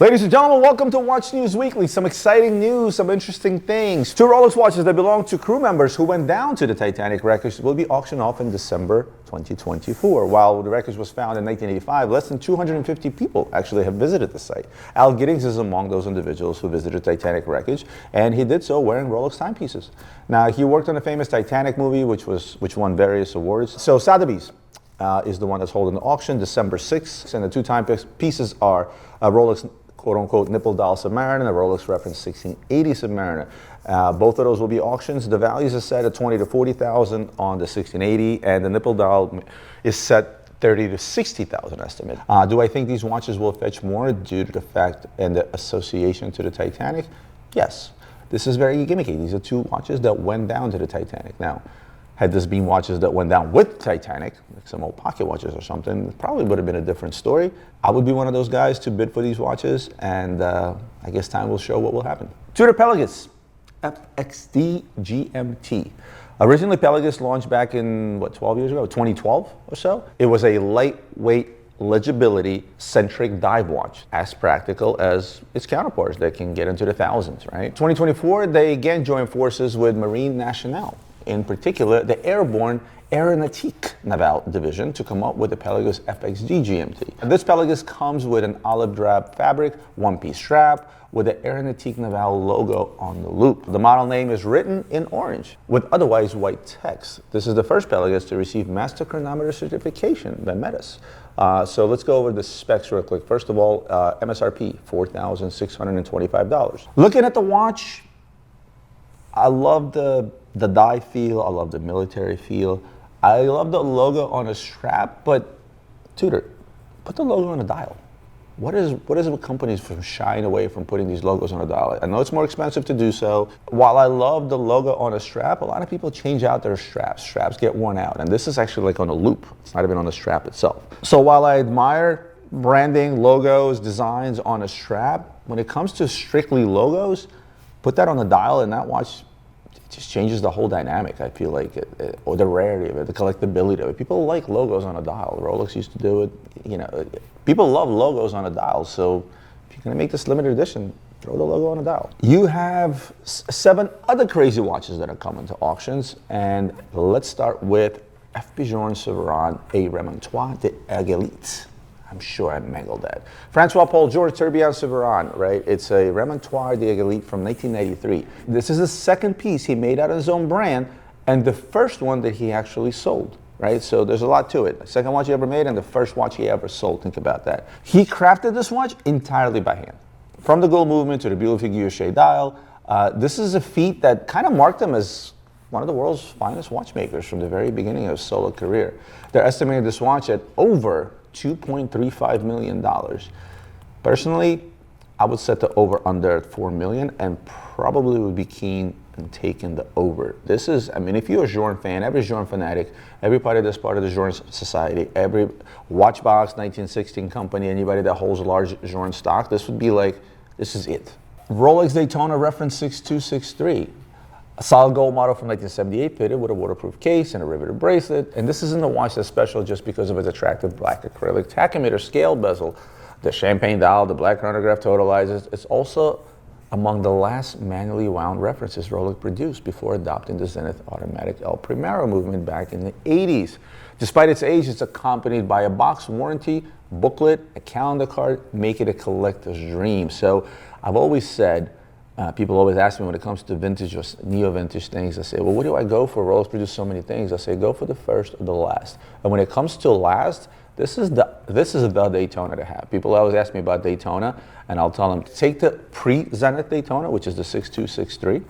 Ladies and gentlemen, welcome to Watch News Weekly. Some exciting news, some interesting things. Two Rolex watches that belong to crew members who went down to the Titanic wreckage will be auctioned off in December 2024. While the wreckage was found in 1985, less than 250 people actually have visited the site. Al Giddings is among those individuals who visited Titanic wreckage, and he did so wearing Rolex timepieces. Now, he worked on the famous Titanic movie, which won various awards. So Sotheby's is the one that's holding the auction December 6th, and the two timepieces are a Rolex quote-unquote nipple dial Submariner and a Rolex reference 1680 Submariner. Both of those will be auctions. The values are set at $20,000 to $40,000 on the 1680, and the nipple dial is set $30,000 to $60,000 estimate. Do I think these watches will fetch more due to the fact and the association to the Titanic? Yes. This is very gimmicky. These are two watches that went down to the Titanic. Now, had this been watches that went down with Titanic, like some old pocket watches or something, it probably would have been a different story. I would be one of those guys to bid for these watches, and I guess time will show what will happen. Tudor Pelagos FXD GMT. Originally, Pelagos launched back in, 12 years ago? 2012 or so? It was a lightweight, legibility-centric dive watch, as practical as its counterparts that can get into the thousands, right? 2024, they again joined forces with Marine Nationale, in particular the airborne Aeronautique Naval Division, to come up with the Pelagos FXD GMT. And this Pelagos comes with an olive drab fabric, one-piece strap, with the Aeronautique Naval logo on the loop. The model name is written in orange with otherwise white text. This is the first Pelagos to receive Master Chronometer certification by Metis. So let's go over the specs real quick. First of all, MSRP, $4,625. Looking at the watch, I love the dive feel, I love the military feel. I love the logo on a strap, but Tudor, put the logo on a dial. What is it with companies from shying away from putting these logos on a dial? I know it's more expensive to do so. While I love the logo on a strap, a lot of people change out their straps. Straps get worn out, and this is actually like on a loop. It's not even on the strap itself. So while I admire branding, logos, designs on a strap, when it comes to strictly logos, put that on a dial and that watch, it just changes the whole dynamic, I feel like, or the rarity of it, the collectability of it. People like logos on a dial. Rolex used to do it. You know, people love logos on a dial. So if you're going to make this limited edition, throw the logo on a dial. You have 7 other crazy watches that are coming to auctions, and let's start with FP Journe Souverain, a Remontoir d'Égalité. I'm sure I mangled that. Francois Paul George Tourbillon Souverain, right? It's a Remontoir d'Égalité from 1993. This is the second piece he made out of his own brand, and the first one that he actually sold, right? So there's a lot to it. The second watch he ever made and the first watch he ever sold. Think about that. He crafted this watch entirely by hand. From the gold movement to the Bulle-Figuier dial, this is a feat that kind of marked him as one of the world's finest watchmakers from the very beginning of his solo career. They're estimating this watch at over $2.35 million. Personally, I would set the over under at $4 million and probably would be keen in taking the over. This is, I mean, if you're a Journe fan, every Journe fanatic, everybody that's part of the Journe Society, every Watchbox 1916 company, anybody that holds large Journe stock, this would be like, this is it. Rolex Daytona reference 6263. A solid gold model from 1978, pitted with a waterproof case and a riveted bracelet. And this isn't a watch that's special just because of its attractive black acrylic tachymeter scale bezel, the champagne dial, the black chronograph totalizers. It's also among the last manually wound references Rolex produced before adopting the Zenith automatic El Primero movement back in the 80s. Despite its age, it's accompanied by a box warranty, booklet, a calendar card, make it a collector's dream. So I've always said, people always ask me when it comes to vintage or neo-vintage things, I say, well, what do I go for? Rolex produce so many things. I say, go for the first or the last. And when it comes to last, this is the Daytona to have. People always ask me about Daytona, and I'll tell them, take the pre-Zenith Daytona, which is the 6263.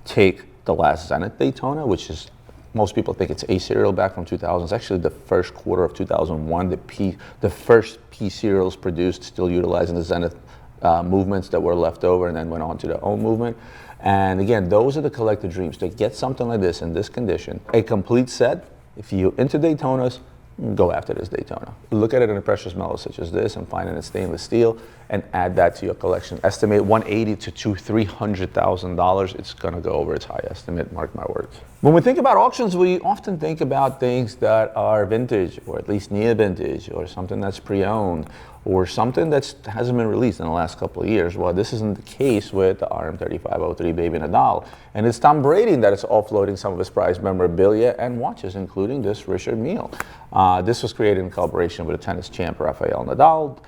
Take the last Zenith Daytona, which is, most people think it's A serial back from 2000. It's actually the first quarter of 2001. The first P serials produced, still utilizing the Zenith movements that were left over and then went on to their own movement. And again, those are the collector dreams. To get something like this in this condition, a complete set, if you're into Daytonas, go after this Daytona. Look at it in a precious metal such as this and find it in stainless steel. and add that to your collection. Estimate $180,000 to $300,000. It's gonna go over its high estimate, mark my words. When we think about auctions, we often think about things that are vintage, or at least near vintage, or something that's pre-owned, or something that hasn't been released in the last couple of years. Well, this isn't the case with the RM3503 Baby in a Doll. And it's Tom Brady that is offloading some of his prized memorabilia and watches, including this Richard Mille. This was created in collaboration with the tennis champ Rafael Nadal.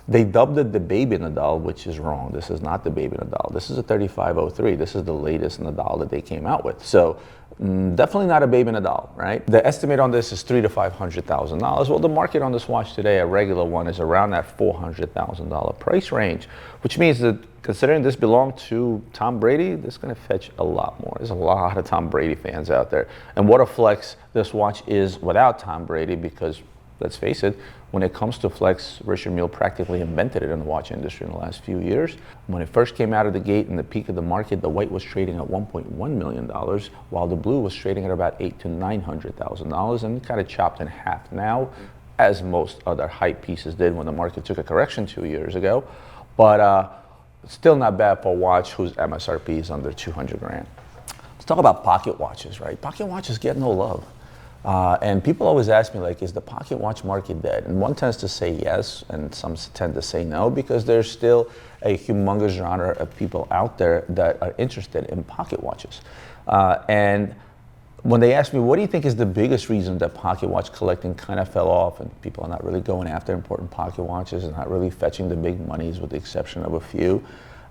They dubbed it the Baby Nadal, which is wrong. This is not the Baby Nadal. This is a 3503. This is the latest Nadal that they came out with. So definitely not a Baby Nadal, right? The estimate on this is $300,000 to $500,000. Well, the market on this watch today, a regular one, is around that $400,000 price range, which means that considering this belonged to Tom Brady, this is going to fetch a lot more. There's a lot of Tom Brady fans out there. And what a flex this watch is without Tom Brady, because let's face it, when it comes to flex, Richard Mille practically invented it in the watch industry in the last few years. When it first came out of the gate in the peak of the market, the white was trading at $1.1 million, while the blue was trading at about $800,000 to $900,000, and kind of chopped in half now, as most other hype pieces did when the market took a correction 2 years ago. But still not bad for a watch whose MSRP is under 200 grand. Let's talk about pocket watches, right? Pocket watches get no love. And people always ask me, like, is the pocket watch market dead? And one tends to say yes, and some tend to say no, because there's still a humongous genre of people out there that are interested in pocket watches. And when they ask me, what do you think is the biggest reason that pocket watch collecting kind of fell off and people are not really going after important pocket watches and not really fetching the big monies with the exception of a few?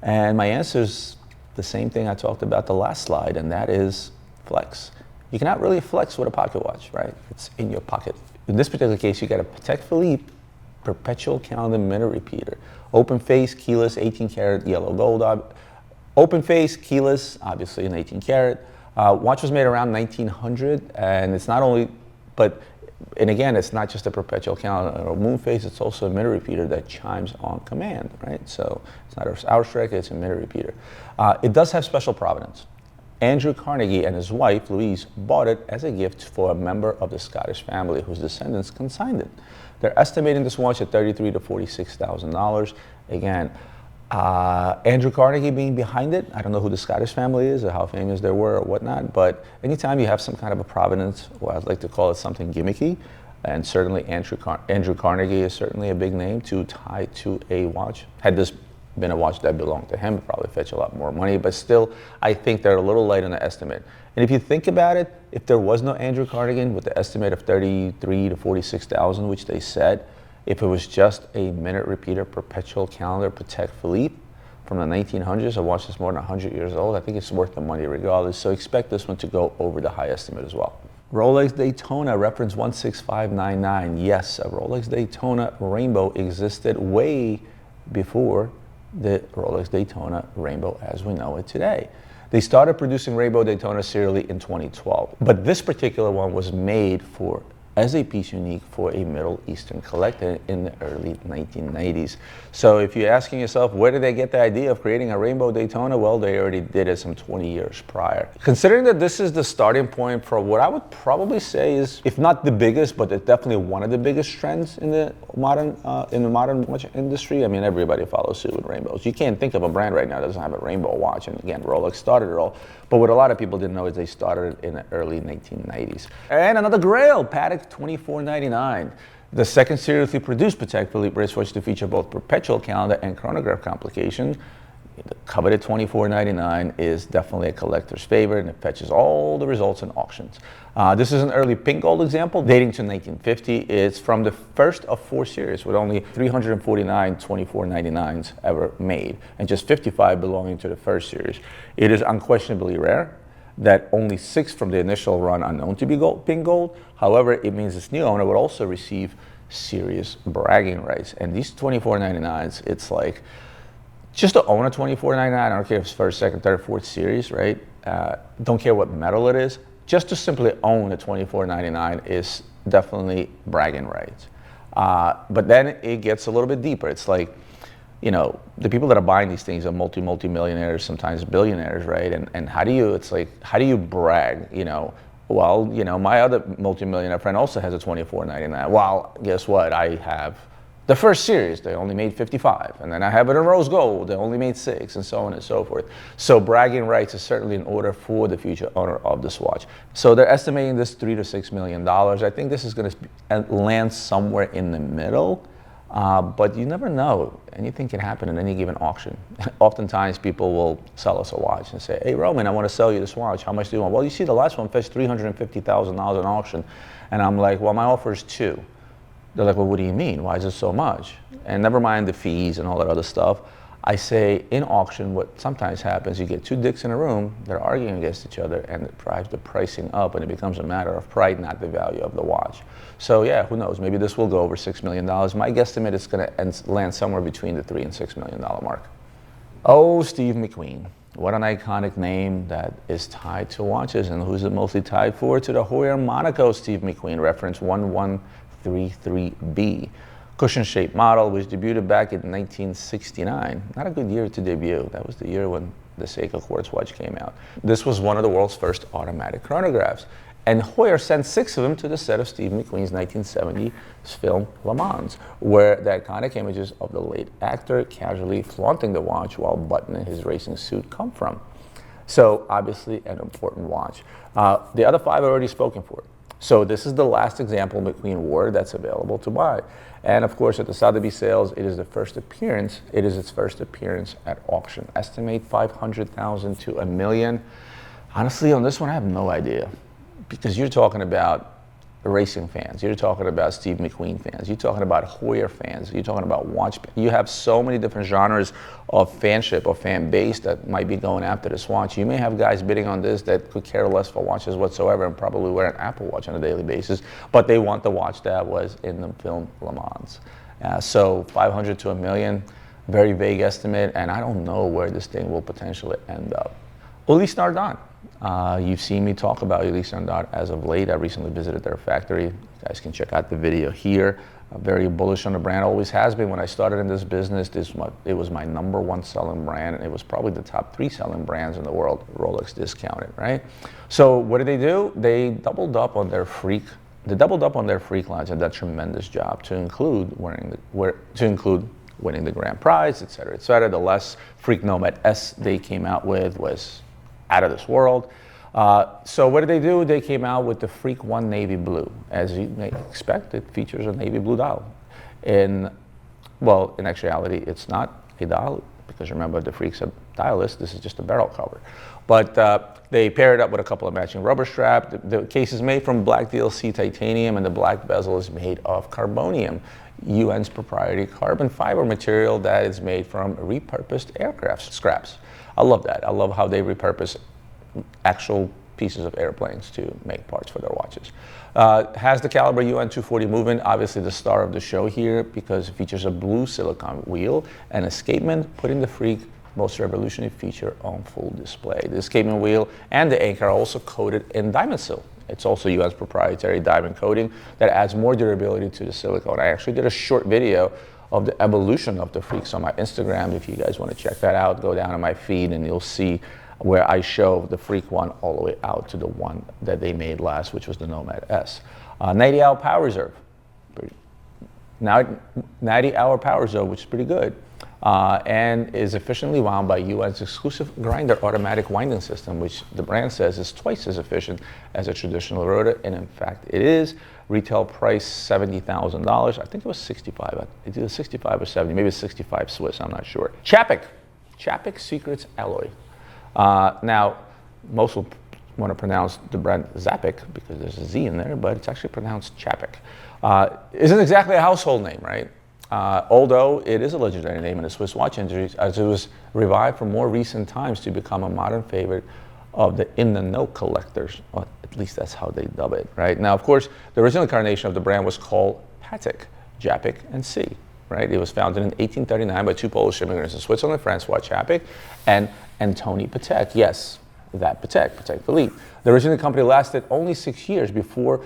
And my answer is the same thing I talked about the last slide, and that is flex. You cannot really flex with a pocket watch, right? It's in your pocket. In this particular case, you got a Patek Philippe perpetual calendar minute repeater. Open face, keyless, 18 karat yellow gold. Open face, keyless, obviously an 18 karat. Watch was made around 1900, and it's not only, and again, it's not just a perpetual calendar or moon face, it's also a minute repeater that chimes on command, right? So it's not an hour striker, it's a minute repeater. It does have special provenance. Andrew Carnegie and his wife, Ulysse, bought it as a gift for a member of the Scottish family whose descendants consigned it. They're estimating this watch at $33,000 to $46,000. Again, Andrew Carnegie being behind it, I don't know who the Scottish family is or how famous they were or whatnot, but anytime you have some kind of a provenance, or I'd like to call it something gimmicky, and certainly Andrew Carnegie is certainly a big name to tie to a watch. Had this been a watch that belonged to him, probably fetch a lot more money, but still, I think they're a little light on the estimate. And if you think about it, if there was no Andrew Carnegie with the estimate of $33,000 to $46,000, which they said, if it was just a minute repeater perpetual calendar Patek Philippe from the 1900s, a watch that's more than 100 years old, I think it's worth the money regardless. So expect this one to go over the high estimate as well. Rolex Daytona, reference 16599. Yes, a Rolex Daytona Rainbow existed way before the Rolex Daytona Rainbow as we know it today. They started producing Rainbow Daytona serially in 2012, but this particular one was made as a piece unique for a Middle Eastern collector in the early 1990s. So if you're asking yourself, where did they get the idea of creating a Rainbow Daytona? Well, they already did it some 20 years prior. Considering that this is the starting point for what I would probably say is, if not the biggest, but it's definitely one of the biggest trends in the modern watch industry. I mean, everybody follows suit with rainbows. You can't think of a brand right now that doesn't have a rainbow watch. And again, Rolex started it all. But what a lot of people didn't know is they started it in the early 1990s. And another grail, Patek 2499. The second seriously produced Patek Philippe wristwatch to feature both perpetual calendar and chronograph complications. The coveted 2499 is definitely a collector's favorite, and it fetches all the results in auctions. This is an early pink gold example dating to 1950. It's from the first of 4 series with only 349 2499s ever made and just 55 belonging to the first series. It is unquestionably rare that only 6 from the initial run are known to be pink gold. However, it means this new owner would also receive serious bragging rights. And these 2499s, it's like, just to own a 2499, I don't care if it's first, second, third, fourth series, right? Don't care what metal it is. Just to simply own a 2499 is definitely bragging rights. But then it gets a little bit deeper. It's like, you know, the people that are buying these things are multi-millionaires, sometimes billionaires, right? And how do you brag, you know? Well, you know, my other multi-millionaire friend also has a 2499. Well, guess what? I have The first series, they only made 55. And then I have it in rose gold, they only made 6, and so on and so forth. So bragging rights is certainly in order for the future owner of this watch. So they're estimating this $3 to $6 million. I think this is going to land somewhere in the middle. But you never know. Anything can happen in any given auction. Oftentimes people will sell us a watch and say, hey Roman, I want to sell you this watch. How much do you want? Well, you see the last one fetched $350,000 in auction. And I'm like, well, my offer is 2. They're like, well, what do you mean? Why is it so much? And never mind the fees and all that other stuff. I say in auction, what sometimes happens, you get 2 dicks in a room, they're arguing against each other, and it drives the pricing up, and it becomes a matter of pride, not the value of the watch. So yeah, who knows? Maybe this will go over $6 million. My guesstimate is going to land somewhere between the $3 and $6 million mark. Oh, Steve McQueen. What an iconic name that is tied to watches, and who's it mostly tied for? To the Heuer Monaco Steve McQueen, reference 1133B. Cushion-shaped model, which debuted back in 1969. Not a good year to debut. That was the year when the Seiko Quartz watch came out. This was one of the world's first automatic chronographs. And Heuer sent 6 of them to the set of Steve McQueen's 1970 film Le Mans, where the iconic images of the late actor casually flaunting the watch while buttoning his racing suit come from. So obviously an important watch. The other 5 are already spoken for. So this is the last example McQueen wore that's available to buy. And of course, at the Sotheby's sales, it is its first appearance at auction. Estimate 500,000 to $1 million. Honestly, on this one, I have no idea, because you're talking about racing fans, you're talking about Steve McQueen fans, you're talking about Heuer fans, you're talking about watch. You have so many different genres of fanship or fan base that might be going after this watch. You may have guys bidding on this that could care less for watches whatsoever and probably wear an Apple Watch on a daily basis, but they want the watch that was in the film Le Mans. So 500 to $1 million, very vague estimate, and I don't know where this thing will potentially end up. Ulysse Nardin. You've seen me talk about Ulysse Nardin as of late. I recently visited their factory. You guys can check out the video here. Very bullish on the brand, always has been. When I started in this business, it was my #1 selling brand, and it was probably the top 3 selling brands in the world, Rolex discounted, right? So what did they do? They doubled up on their freak. They doubled up on their freak lines and did a tremendous job to include winning the grand prize, et cetera, et cetera. The less Freak Nomad S they came out with was out of this world. So what did they do? They came out with the Freak 1 Navy Blue. As you may expect, it features a navy blue dial. In actuality, it's not a dial, because remember, the Freak's a dialless. This is just a barrel cover. But they pair it up with a couple of matching rubber straps. The case is made from black DLC titanium, and the black bezel is made of carbonium, UN's proprietary carbon fiber material that is made from repurposed aircraft scraps. I love that. I love how they repurpose actual pieces of airplanes to make parts for their watches. Has the caliber UN 240 movement, obviously the star of the show here, because it features a blue silicone wheel and escapement, putting the Freak most revolutionary feature on full display. The escapement wheel and the anchor are also coated in diamond sil. It's also UN's proprietary diamond coating that adds more durability to the silicone. I actually did a short video of the evolution of the Freaks on my Instagram. If you guys want to check that out, go down on my feed and you'll see where I show the Freak 1 all the way out to the one that they made last, which was the Nomad S. 90-hour power reserve. 90-hour power reserve, which is pretty good. And is efficiently wound by UN's exclusive grinder automatic winding system, which the brand says is twice as efficient as a traditional rotor, and in fact it is. Retail price $70,000. I think it was 65. It's either 65 or 70. Maybe it's 65 Swiss. I'm not sure. Czapek Secrets Alloy. Now, most will want to pronounce the brand Czapek because there's a Z in there, but it's actually pronounced Czapek. Isn't exactly a household name, right? Although it is a legendary name in the Swiss watch industry, as it was revived from more recent times to become a modern favorite of the in-the-know collectors. Well, at least that's how they dub it, right? Now, of course, the original incarnation of the brand was called Patek, Czapek, and C, right? It was founded in 1839 by 2 Polish immigrants in Switzerland, Francois Czapek and Antoni Patek. Yes, that Patek Philippe. The original company lasted only 6 years before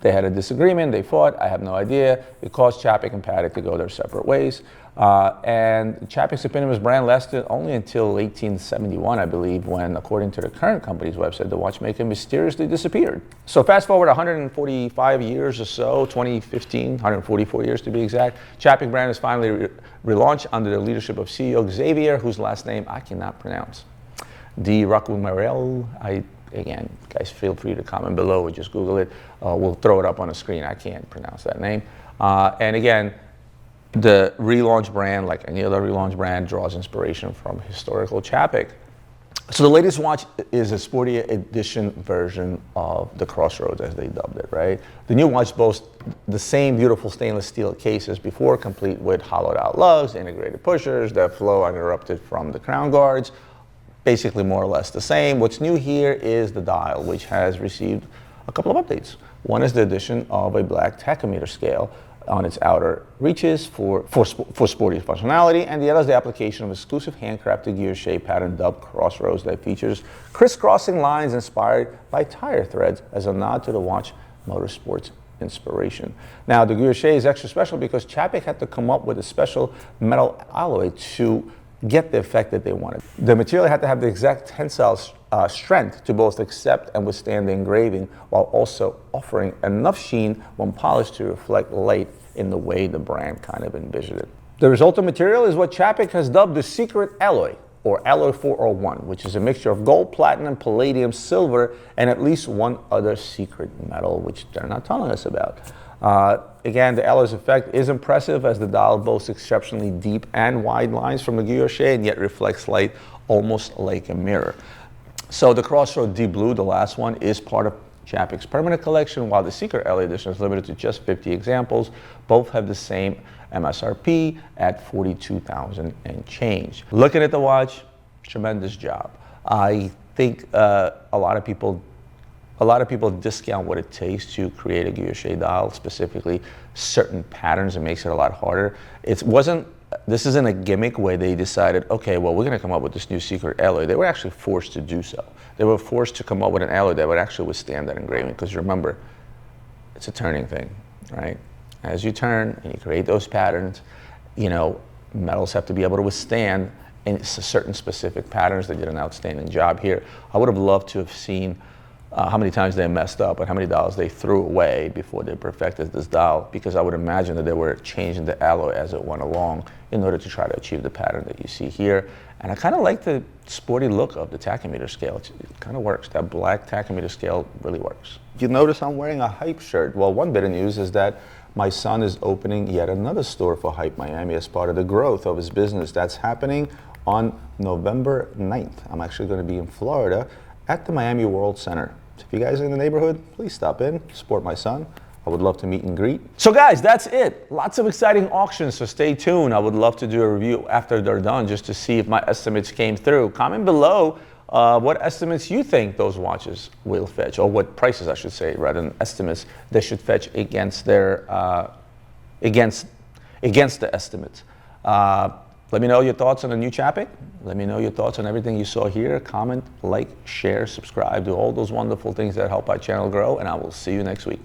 they had a disagreement. They fought. I have no idea. It caused Czapek and Patek to go their separate ways. And Czapek's eponymous brand lasted only until 1871, I believe, when, according to the current company's website, the watchmaker mysteriously disappeared. So fast forward 145 years or so, 2015, 144 years to be exact, Czapek brand is finally relaunched under the leadership of CEO Xavier, whose last name I cannot pronounce. D. Marel. Again, guys, feel free to comment below or just Google it. We'll throw it up on the screen. I can't pronounce that name. And again, the relaunch brand, like any other relaunch brand, draws inspiration from historical Czapek. So the latest watch is a sporty edition version of the Crossroads, as they dubbed it, right? The new watch boasts the same beautiful stainless steel case as before, complete with hollowed out lugs, integrated pushers that flow uninterrupted from the crown guards. Basically more or less the same. What's new here is the dial, which has received a couple of updates. One is the addition of a black tachometer scale on its outer reaches for sporty functionality, and the other is the application of exclusive handcrafted gear shape pattern dubbed Crossroads that features crisscrossing lines inspired by tire threads as a nod to the watch motorsports inspiration. Now, the gear shape is extra special because Czapek had to come up with a special metal alloy to get the effect that they wanted. The material had to have the exact tensile strength to both accept and withstand the engraving, while also offering enough sheen when polished to reflect light in the way the brand kind of envisioned it. The resultant material is what Czapek has dubbed the secret alloy, or alloy 401, which is a mixture of gold, platinum, palladium, silver, and at least one other secret metal, which they're not telling us about. Again, the alloy's effect is impressive as the dial boasts exceptionally deep and wide lines from the guilloche and yet reflects light almost like a mirror. So the Crossroad Deep Blue, the last one, is part of Czapek's permanent collection, while the Secret Alloy Edition is limited to just 50 examples. Both have the same MSRP at $42,000 and change. Looking at the watch, tremendous job. I think a lot of people discount what it takes to create a guilloche dial, specifically certain patterns. It makes it a lot harder. This isn't a gimmick where they decided, okay, well, we're going to come up with this new secret alloy. They were actually forced to do so. They were forced to come up with an alloy that would actually withstand that engraving, because remember, it's a turning thing, right? As you turn and you create those patterns, you know, metals have to be able to withstand in certain specific patterns. They did an outstanding job here. I would have loved to have seen how many times they messed up and how many dials they threw away before they perfected this dial, because I would imagine that they were changing the alloy as it went along in order to try to achieve the pattern that you see here. And I kind of like the sporty look of the tachometer scale. It kind of works. That black tachometer scale really works. You notice I'm wearing a Hype shirt. Well, one bit of news is that my son is opening yet another store for Hype Miami as part of the growth of his business. That's happening on November 9th. I'm actually going to be in Florida at the Miami World Center. So if you guys are in the neighborhood, please stop in, support my son. I would love to meet and greet. So guys, that's it. Lots of exciting auctions, so stay tuned. I would love to do a review after they're done just to see if my estimates came through. Comment below what estimates you think those watches will fetch, or what prices I should say, rather than estimates, they should fetch against their against the estimates. Let me know your thoughts on the new Czapek. Let me know your thoughts on everything you saw here. Comment, like, share, subscribe, do all those wonderful things that help our channel grow, and I will see you next week.